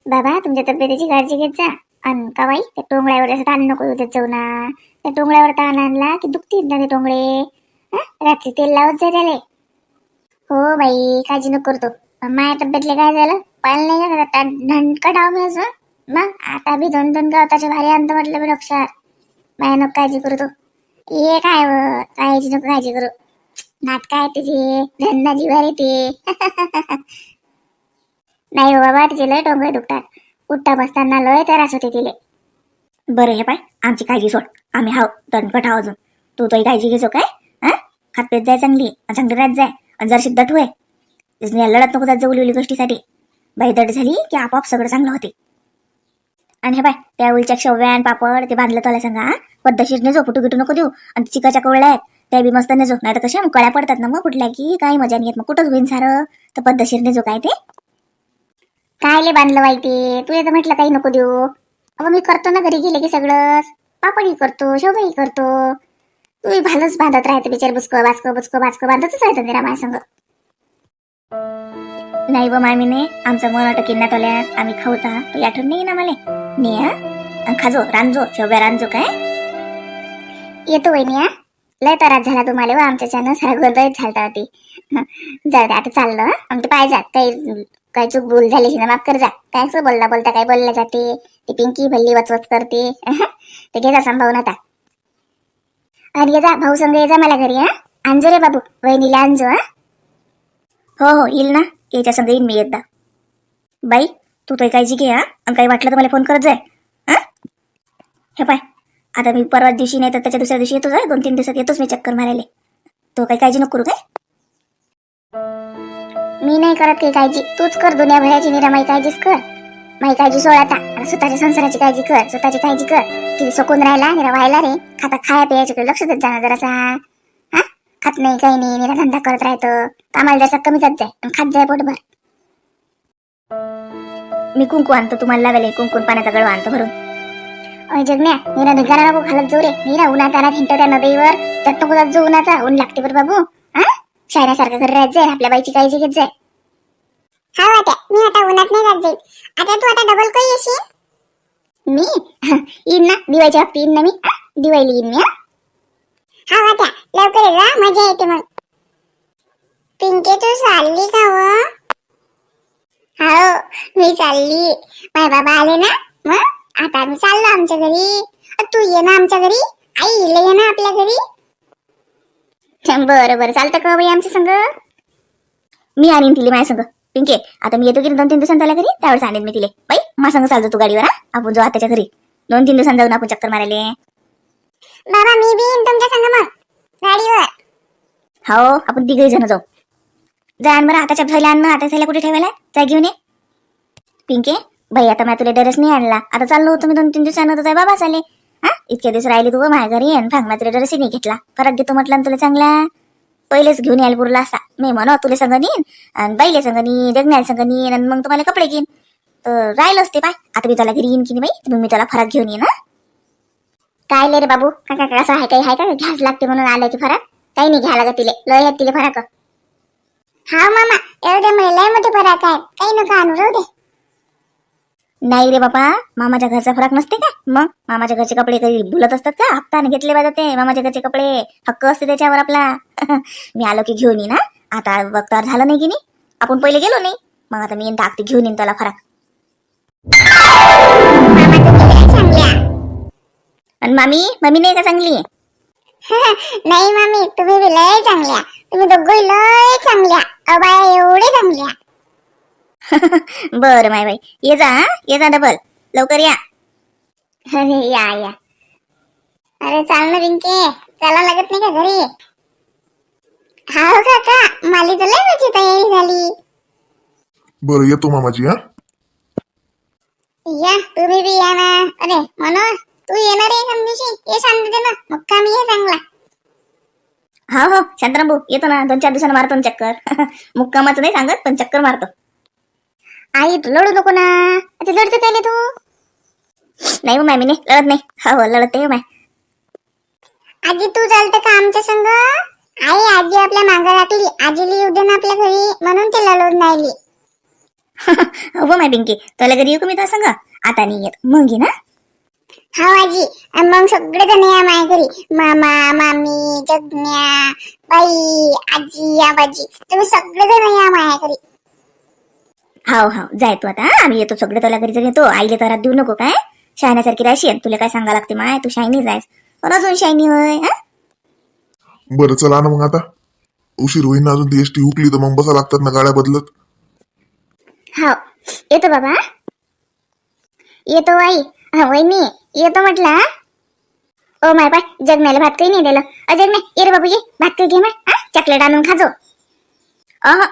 बाबा तुमच्या तब्येतीची काळजी घेत जा. अन का बाई त्या टोंगळ्यावर असं ताण नको देत जाऊ ना. त्या टोंगळ्यावर ताण आणला की दुखतील ना ते टोंगळे. रात्री तेल लावत जाय त्याले. हो बाई काळजी नको करतो. माझ्या तब्येतले काय झालं पाहिलं नाही का ढणकटाव मी असं. मग आता बी 2-2 गवताच्या भारी आणतो म्हटलं मी डॉक्टर. माझ्या नको काळजी करतो. ये काय काळजी नको काळजी करू. नाटक आहे तिचे धंदा जीवार येते. नाही हो बाबा तिचे लय टोंगळे दुखतात. उठता बसताना लय त्रास होते तिले. बरं हे पाय आमची काळजी सोड. आम्ही हाव दणकट हाव अजून. तू तोही काळजी घेजो काय. हा खात पेत जाय चांगली चांगली राहत जाय. आणि जर शिद्दत होय लढत नको जात जाऊ उली गोष्टीसाठी. बाई दट झाली की आपोआप सगळं चांगलं होते. आणि हे बाय त्या उलच्या शेव्यान पापड ते बांधलं तुला सांगा. पद्धतशीर नेजो फुटू गिटू नको देऊ. आणि चिकाच्या कवळ्या आहेत त्या बी मस्त नेजो. नाही तर कशा कळ्या पडतात ना मग कुठल्या की काही मजा नाही येत. मग कुठंच होईन सारं. तर पद्धतशीर नेजो काय ते. कायले बांधलं बाई ते तुला तर म्हटलं काही नको देऊ. अगं मी करतो ना घरी गेले की सगळंच. पापडही करतो शेवभाही करतो. तू भालच बांधत राहते बिचार बुचकं बाचकं बांधतच राहतं निरा माझ्या संग. नाही व मामीने आमचं मन अटकीन ना तोल्या. आम्ही खाऊता आठवण नाही ना मला. ने खाजो रांजो शेवया रांजो काय. येतो वहिनी हा. लय त्रास झाला तुम्हाला व आमच्याच्यानं सारा गोंधळच झालता ती. जाऊ दे आता चाललं. आमचं पाहिजे काही चूक भूल झाली ना माफ कर जा. काय बोलता काय बोलल्या जाते. ती पिंकी भल्ली वचवच करते. ते घे जा सांभाळून आता. आणि ये जा भाऊ संग ये जा मला घरी. आणजो रे बाबू वहिनीला आणजो. हो येईल ना. याच्या संग येईन मी एकदा. बाई तू तो काळजी घे. आणि काही वाटलं तर मला फोन करत जाय. हे पाय आता मी परवा दिवशी नाही तर त्याच्या दुसऱ्या दिवशी येतो जाय. 2-3 दिवसात येतोच मी चक्कर मारायला. तो काही काळजी नको करू काय. मी नाही करत काही काळजी. तूच कर दुनियाभराची निरामाई काळजीच कर. माई काळजी सोड आता. स्वतःच्या संसाराची काळजी कर. स्वतःची काळजी कर. किती सकून राहिला निरा व्हायला रे. खाता खाया प्यायच्याकडे लक्ष देत जाणार जरासा. खात नाही काही नाही निरा धंदा करत राहतं. आम्हाला जसा कमी जात जाय आणि खात जाय पोटभर. मी कुंकू आणतो तुम्हाला लावायला. कुंकून पाण्याचा गळवा आणतो भरून. अय जगण्या निरा ढिगारा नको घालत जाऊ रे. निरा उन्हात आणत हिंट त्या नदीवर चट नको जात जाऊ उन्हाचा. ऊन लागते बरं बाबू. शायऱ्यासारखं घरी राहत जाय. आपल्या बाईची काळजी घेत जाय. हा वाट्या मी आता उन्हात नाही जात जाईल. आता तू आता डबल काही येशील. मी येईन ना दिवाळीच्या वक्ती येईन ना मी. दिवाळीला येईन मी. हा वाट्या लवकर ये जा मजा येते मग. पिंके तू चालली का व. हो मी चालली. माझे बाबा आले ना मग आता आम्ही चाललो आमच्या घरी. तू ये ना आमच्या घरी. आई ये ना आपल्या घरी. बरं चालतं का बाई आमच्या संग. मी आणीन तिले माझ्या संग. पिंके आता मी येतो की 2-3 दिवसांत त्याला घरी त्यावेळेस आणेन मी तिले. बाई माझ्या संग चालतो तू गाडीवर. आपण जाऊ त्याच्या घरी 2-3 दिवसांत जाऊन आपण चक्कर मारायले. बाबा मी बी येईन तुमच्या संग मग गाडीवर. हो आपण 3घे जण जाऊ. जाण बरं आताच्या ठेवल्या आण. आता थैल्या कुठे ठेवायला जा घेऊन ये. पिंके बाई आता मी तुला ड्रेस नाही आणला. आता चाललो होतो मी 2-3 दिवसांना तर बाबा चाले. इतक्या दिवस राहिले तू माझ्या घरी. आणि भाग तुला ड्रेस नाही घेतला. फरक घेतो म्हटलं तुला चांगला. पहिलेच घेऊन यायला पुरला असा. मी म्हणू तुला संग नेईन आणि बाईले संग नी जगण्याला संग नेईन आणि मग तुम्हाला कपडे घेईन. तर राहिलंच ते पाय. आता मी त्याला घरी येईन की नाही बाई. मी त्याला फरक घेऊन येईन. काय ले रे बाबू काय कसं आहे काही आहे का घ्यास लागते म्हणून आलं की फरक. काही नाही घ्यायला लागत तिले. लय आहेत तिले फरक. हा मामा एवढे महिला मोठे फरक आहे. काही नका आणू राहू दे. नाही रे बाबा मामाच्या घरचा फरक नसते का. मग मामाच्या घरचे कपडे काही भुलत असतात का. हप्ताने घेतले पाहिजे ते मामाच्या घरचे कपडे. हक्क असते त्याच्यावर आपला. मी आलो की घेऊन येईन. आता वक्तावर झालं नाही की नाही. आपण पहिले गेलो नाही. मग आता मी टाकते घेऊन येईन त्याला फरक. आणि मामी नाही का चांगली. नाही मामी तुम्ही बी लय चांगल्या. तुम्ही दोघं लय चांगल्या. अबाया एवढे चांगल्या. बरं माय बाई ये जा डबल लवकर या. अरे या अरे चाल ना पिंके. चला लागत नाही का घरी. हा हो काका माली तर लय माझी तयारी झाली. बरं येतो मामाजी. या तुम्ही बी या ना. अरे मनोज तू येणार आहे समजूशी. ये शांत दे ना मुक्कामी ये चांगला. हो शांताराम भाऊ येतो ना. 2-4 दिवसांना मारतो ना चक्कर. मुक्कामाचं नाही सांगत पण चक्कर मारतो. आई तू लढू नको ना. आता लढते काय तू. नाही हो मामी नाही लढत नाही. हो लढते हो माय. आजी तू चालते का आमच्या संग. आई आजी आपल्या मागं लागली. आजीला येऊ दे ना आपल्या घरी म्हणून ती लढून राहिली. हो माय पिंकी, तुला घरी येऊ का मी तुला सांग आता नाही येत मग ये ना. हा आजी. मग सगळे जण या माझ्या घरी. मामा मामी जगन्या बाई आजी आबाजी तुम्ही सगळे जण या माझ्या घरी. हाव हाव जाय तू आता आम्ही येतो सगळे तुला घरी जर येतो. आईले तर देऊ नको काय शहाण्यासारखी राहशील. तुला काय सांगा लागते माय तू शायनी जायस पण अजून शायनी होय. बरं चला ना मग आता उशीर होईन अजून ती एसटी हुकली तर मग बसा लागतात ना गाड्या बदलत. हो येतो बाबा. येतो आई. हा वहिनी येतो म्हटलं. ओ माय पाय जगण्याला भात काही नाही दिलं. जगण्या ये रे बाबू ये भात काही घे माय चॉकलेट आणून खाजो.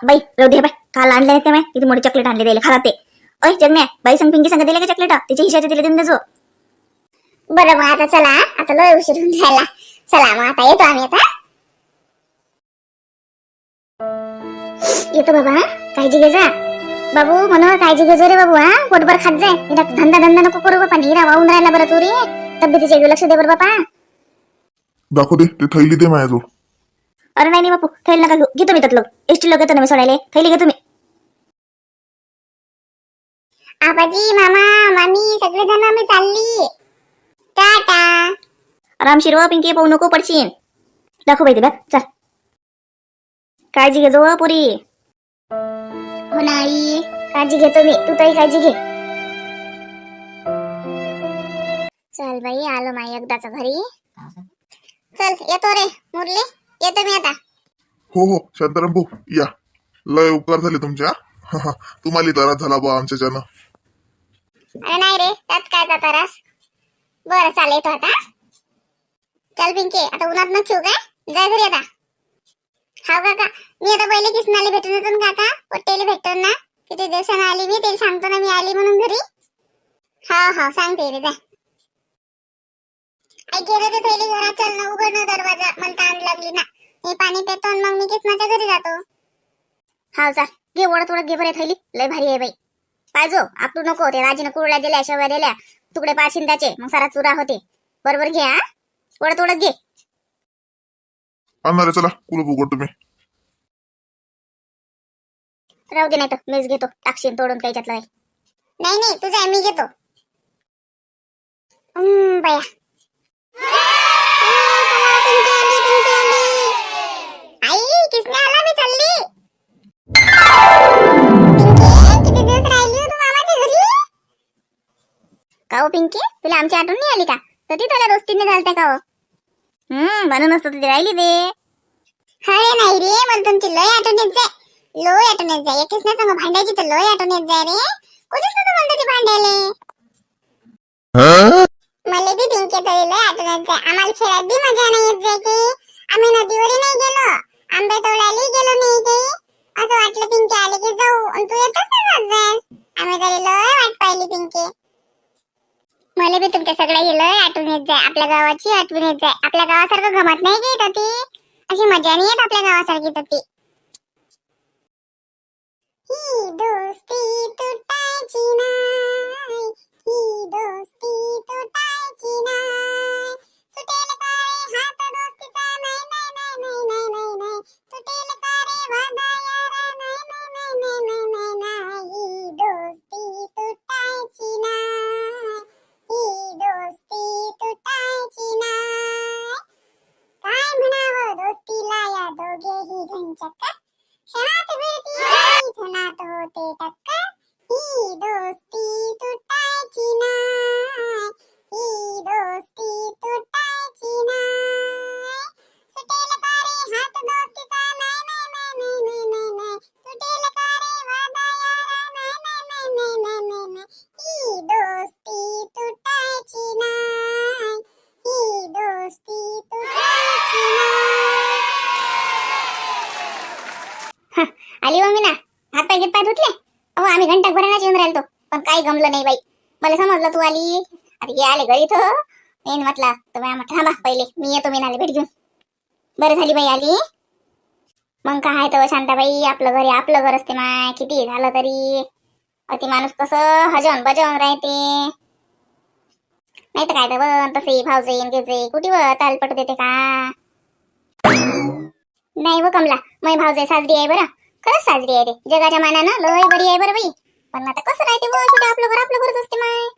बाई राहू दे बाई काल आणले ते माय किती मोठे चॉकलेट आणले द्यायला खाला ते. अय जगण्या बाई संग पिंकी संग दिले का चॉकलेट त्याच्या हिशाचे दिले देऊन देजो. बरं मग आता चला आता लय उशीर होऊन राहिला. चला मग आता येतो आम्ही आता. येतो बाबा काळजी घे जा. बाबू म्हणून काळजी घे रे बाबू. पोटभर खात जाय. धंदा धंदा नको करू बापा. हिरा वाहून राहिला बरं तू रे. तब्येतीचे लक्ष दे बरं बापा. दाखव दे ते थैली दे माझ्याजवळ. अरे नाही बापू थैली नका घेऊ. घेतो मी त्यातलं एसटी लोक येतो ना मी सोडायला. थैली घे तुम्ही. आबाजी मामा मामी सगळे जण आम्ही चालली. टाटा. आरामशीर हो पिंकी पाहू नको पडशीन. दाखव बाई ते बघ चल. काळजी घे जो पुरी. हो ना आई काळजी घेतो मी. तू तरी काळजी घे. चल बाई आलो माई एकदाच घरी. चल येतो रे मुरली. येतो मी आता. हो हो शांताराम भाऊ या. लय उपकार झाले तुमच्या. तुम्हाला त्रास झाला बा आमच्याच्यानं. अरे नाही रे त्यात काय जाता रास. बरं चाल येतो आता. चल पिंके आता उन्हात न ठेवू काय. जाय घरी आता. हाव काका मी आता पहिले किसनाले भेटून येतो ना काका. पट्टेले भेटतो ना. किती दिवसानं आली मी ते सांगतो ना मी आली म्हणून घरी. हा सांगते रे जा. आई गेलो ते थैली घरात. चल ना उघड ना दरवाजा. मला ताण लागली ना. मी पाणी पितो आणि मग मी किसनाच्या घरी जातो. हाव चाल घे ओढत ओढत घे बरे थैली. लय भारी आहे बाई. पाहिजो आपटू नको. ते राजीनं कुरड्या दिल्या शेवया दिल्या तुकडे पाडशीन त्याचे मग सारा चुरा होते. बरोबर घे ओढत ओढत घे. आणणार आहे चला कुलूप उघड तुम्ही. राहू दे नाही तर मीच घेतो. टाकशीन तोडून त्याच्यातलं बाई. नाही नाही तुझा मी घेतो. बया आई किसने आला मी चालली. किती दिवस राहिली तू मामाच्या घरी. का हो पिंकी तुला आमची आठवण नाही आली का. तर ती तुला दोस्तीने घालते का हो. म्हणून असतं तुझी राहिली ते. अरे नाही रे मला तुमची लय आठवण येत जाय. लय आठवण येत जाय. एकच नाही सांग भांडायची तर लय आठवण येत जाय रे. कधीच नव्हतं म्हणते ती भांडायले. मला बी पिंके तरी लय आठवण येत जाय. आम्हाला खेळात बी मजा नाही येत जाय की. आम्ही नदीवर नाही गेलो. आंबे तोडायला गेलो नाही की. असं वाटलं पिंके आले की जाऊ आणि तू येतच नाही जात. आम्ही तरी लय वाट पाहिली पिंके. मला बी तुमच्या सगळ्या लय आठवण येत जाय. आपल्या गावाची आठवण येत जाय. आपल्या गावासारखं गमत नाही की तर ती. अशी मजा नाही येत आपल्या गावासारखी तर ती. ही दोस्ती तुटायची नाही. ही दोस्ती तुटायची नाही. सुटेल का रे हात दोस्तीचा नाही नाही नाही नाही नाही नाही. तुटेल का रे वादा यारा नाही नाही नाही नाही नाही नाही. ही दोस्ती तुटायची नाही. ही दोस्ती तुटायची नाही. काय म्हणावं दोस्तीला या दोघेही घनचक्कर. क्षणात भिडती आणि क्षणात होते टक्कर. ही दोस्ती तुटायची नाही. ही दोस्ती तुटायची नाही. सुटेल का रे हात दोस्तीचा नाही नाही नाही नाही नाही नाही. सुटेल का रे वादा यारा नाही नाही नाही नाही नाही नाही. ही दोस्ती तुटायची नाही. ही दोस्ती तुटायची नाही. आली मम्मी ना हात पाय घेत पाय धुतले. अहो आम्ही घंटा भरायलाच येऊन राहिलो पण काही गमलं नाही बाई. मला समजलं तू आली. आता ये आले घरी तो येईन म्हटलं तर म्हटलं थांबा पहिले मी येतो. मी नाले भेट घेऊन. बरं झाली बाई आली. मग काय तर शांताबाई आपलं घरी आपलं घर असते माय. किती झालं तरी अति माणूस कसं हजन बजन राहते. नाही तर काय तर तसे भावजे घेजे कुठे तालपट देते का. नाही व कमला मै भावजे साजरी आहे बरं. खरंच साजरी आहे रे. जगाच्या मानानं लय बरी आहे बरं बाई. पण आता कसं राहते बुवा, शेवटी आपलं घरच असते माय.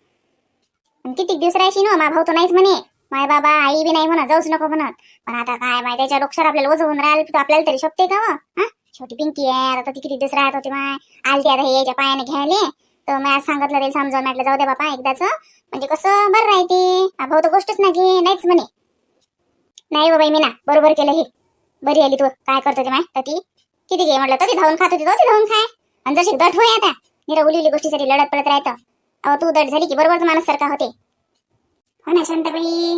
आणि किती दिवस राहायची ना, मा भाऊ तर नाहीच म्हणे, माय बाबा आई बी नाही म्हणत, जाऊच नको म्हणत. पण आता काय माय, त्याच्या डोक्यावर आपल्याला ओझं होऊन राहिलं तर आपल्याला तरी शोभते का व? हा, छोटी पिंकी आहे, आता ती किती दिवस राहत होती माय, आलती आता हे याच्या पायाने घ्यायले. तर मी आज सांगितलं रे, समजावून म्हटलं जाऊ दे बापा एकदाच, म्हणजे कसं बरं राहते. हा भाऊ तर गोष्टच नाही घे, नाहीच म्हणे. नाही हो बाई मी ना, बरोबर केलं हे. बरी आली तू, काय करत होती माय तर ती किती घे म्हटलं तर ती धावून खात होती, तो ती धावून खाय. आणि जशी दट होय आता निरा उली गोष्टीसाठी लढत पडत राहतं. अहो तू दट झाली की बरोबर माणूस सारखा होते. हो ना शांताबाई,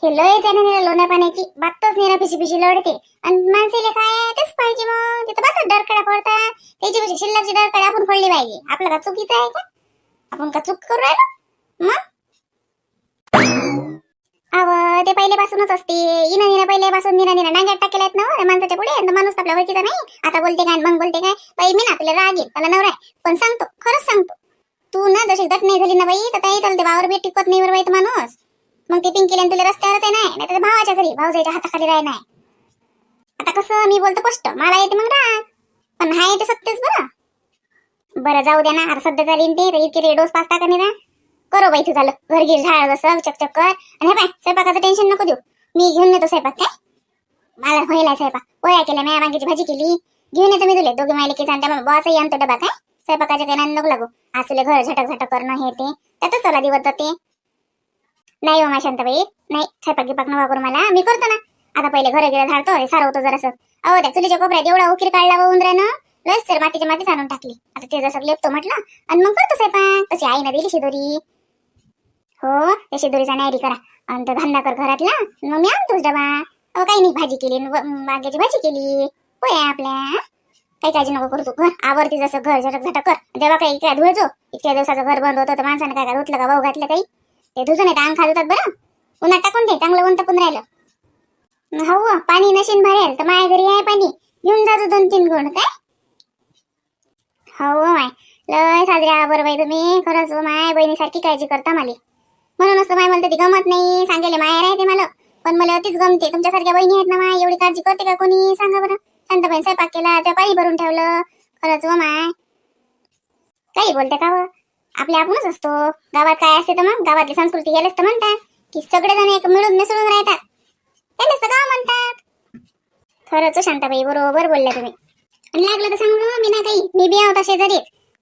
हे लय त्याने निरा लोण्या पाण्याची बातच निरा पिशी लढते. आणि माणसाला काय तेच पाहिजे, मग तिथं बातच डरकडा पडतात. त्याची शिल्लकची डरकडा आपण फोडली पाहिजे. आपलं का चुकीचं आहे का? आपण का चूक करू राहिलो मग? अव ते पहिल्यापासूनच असते. इना पहिल्यापासून निरा नांग्यात टाकेला आहेत ना हो, माणसाच्या पुढे. आणि माणूस आपल्या ओळखीचा नाही. आता बोलते काय मग बोलते काय बाई, मी ना तुला राग येईल, त्याला नवरा आहे. पण सांगतो, खरंच सांगतो, तू ना जशी दट नाही झाली ना बाई, तर काही चालते वावर बी टिकत नाही बरं बाई तो माणूस. मग ते पिंकीला तुला रस्त्यावरच आहे नाही तर भावाच्या घरी भाऊजाच्या हाताखाली राह नाही. आता कसं मी बोलतो स्पष्ट, मला येते मग राग, पण हाय ते सत्यच बरं जाऊ द्या ना. आता सध्या चालीन ते इतके रेडोस पास्ता करणे ना. करो बाई तू झालं घरगीर झाड जसं चकचक कर. आणि हे पाय, स्वयंपाकाचं टेन्शन नको देऊ, मी घेऊन येतो स्वयंपाक. काय मला व्हायला स्वयंपाक, पोळ्या केल्या, म्या वांग्याची भाजी केली, घेऊन येतो मी तुले. दोघे मायले की त्या बॉसही आणतो डबा. काय स्वयंपाकाच्या काही नको लागू, आज तुला घर झटक करणं हे ते त्यातच चला दिवस जाते. नाही हो मा शांताबाई, नाही स्वयंपाक गिपाक नका करू मला, मी करतो ना. आता पहिले घर गेला झाडतो, हे सारवतो जरासं. अहो त्या चुलीच्या कोपऱ्यात एवढा उकीर काढला व उंदरानं, लस तर मातीच्या माती आणून टाकली. आता ते जसं लेपतो म्हटलं आणि मग करतो स्वयंपाक. तशी आईनं दिली शिदोरी. हो त्या शिदोरीचा नायरी करा आणि तो धंदा कर घरातला, मग मी आणतोच डबा. अहो काही नाही, भाजी केली, वांग्याची भाजी केली, पोया आपल्या. काही काळजी नको करू तू, घर आवडते जसं घर झटक कर. तेव्हा काही काय धुवायचो, इतक्या दिवसाचं घर बंद होतं तर माणसाने काय धुतलं का, भाऊ घातलं काही ते धुजून नाही अंग खात बरं. उन्हात टाकून दे, चांगलं ऊन तपून राहिलं. हो पाणी नशीन भरेल तर माझ्या घरी आहे पाणी, घेऊन जातो 2-3 गुण. काय हो माय, लय साजऱ्या बरं बाई तुम्ही, खरंच माय बहिणीसारखी काळजी करता मला. म्हणूनच तर माय मला ती गमत नाही, सांगायला माया राहते मला, पण मला अतिच गमते. तुमच्यासारख्या बहिणी आहेत ना माय, एवढी काळजी करते का कोणी सांगा बरं. शांताबाई स्वयंपाक केला, त्या पाणी भरून ठेवलं, खरंच माय. काही बोलते का व, आपल्या आपणच असतो. गावात काय असते तर मग गावातली संस्कृती गेलेच तर म्हणतात की सगळेजण एक मिळून मिसळून राहतात, त्यालाच तर गाव म्हणतात. खरंच शांताबाई बरोबर बोलल्या तुम्ही. आणि लागलं तर सांगू मी ना काही, मी बी होता शेजारी,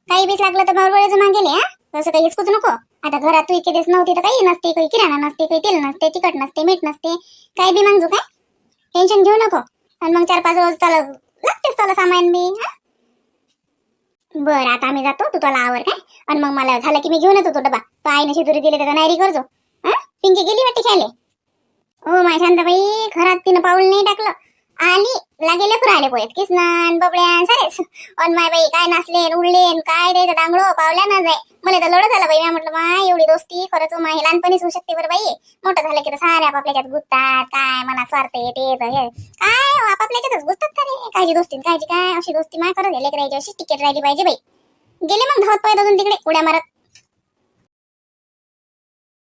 काही बीच लागलं तर बरोबर जमा गेले. हा तसं काही हिचकूच नको. आता घरात तू इतके दिवस नव्हती तर काही नसते, काही किराणा नसते, काही तेल नसते, तिखट नसते, मीठ नसते, काही बी मागजू. काय टेन्शन घेऊ नको. आणि मग 4-5 रोज त्याला लागतेच त्याला सामान बी. बरं आता आम्ही जातो, तू त्याला आवर. काय आणि मग मला झालं की मी घेऊन येतो तो डबा. तो आईने शिदुरी दिली त्याचा नायरी करजो. हा पिंकी गेली वाटते खेळले. हो माय शांताबाई, घरात तिनं पाऊल नाही टाकलं, आली लागे लेकरं आले पोहेत किसनान बबड्यान सारेच. अन माय बाई काय नाचले उडले काय द्यायचं दांगडो पावल्या ना जाय. मला तर लोड झाला बाई. मी म्हटलं माय एवढी दोस्ती खरंच माय लहानपणीच होऊ शकते बरं बाई. मोठं झालं की तर सारे आपापल्याच्यात गुंततात. काय मना स्वार्थ येते हे काय आपापल्याच्यातच गुंततात का रे. कायची दोस्ती कायची काय, अशी दोस्ती माय खरं लेकरायची अशी टिकेट राहिली पाहिजे बाई. गेले मग धावत पाहिजे अजून तिकडे उड्या मारत.